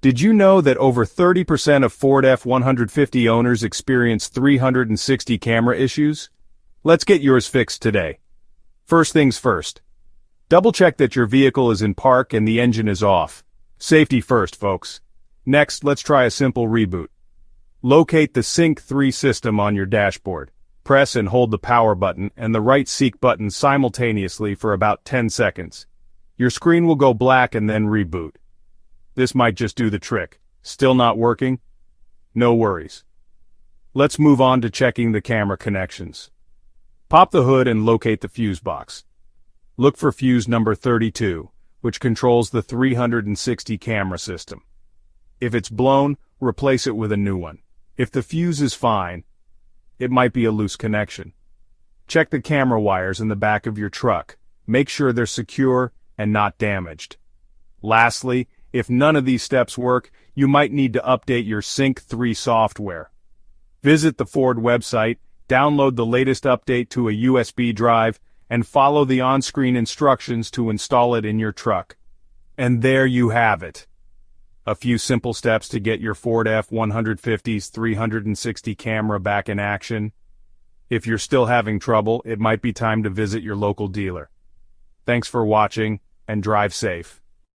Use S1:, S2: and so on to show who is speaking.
S1: Did you know that over 30% of Ford F-150 owners experience 360 camera issues? Let's get yours fixed today. First things first. Double-check that your vehicle is in park and the engine is off. Safety first, folks. Next, let's try a simple reboot. Locate the Sync 3 system on your dashboard. Press and hold the power button and the right seek button simultaneously for about 10 seconds. Your screen will go black and then reboot. This might just do the trick. Still not working? No worries. Let's move on to checking the camera connections. Pop the hood and locate the fuse box. Look for fuse number 32, which controls the 360 camera system. If it's blown, replace it with a new one. If the fuse is fine, it might be a loose connection. Check the camera wires in the back of your truck. Make sure they're secure and not damaged. Lastly, if none of these steps work, you might need to update your Sync 3 software. Visit the Ford website, download the latest update to a USB drive, and follow the on-screen instructions to install it in your truck. And there you have it. A few simple steps to get your Ford F-150's 360 camera back in action. If you're still having trouble, it might be time to visit your local dealer. Thanks for watching, and drive safe.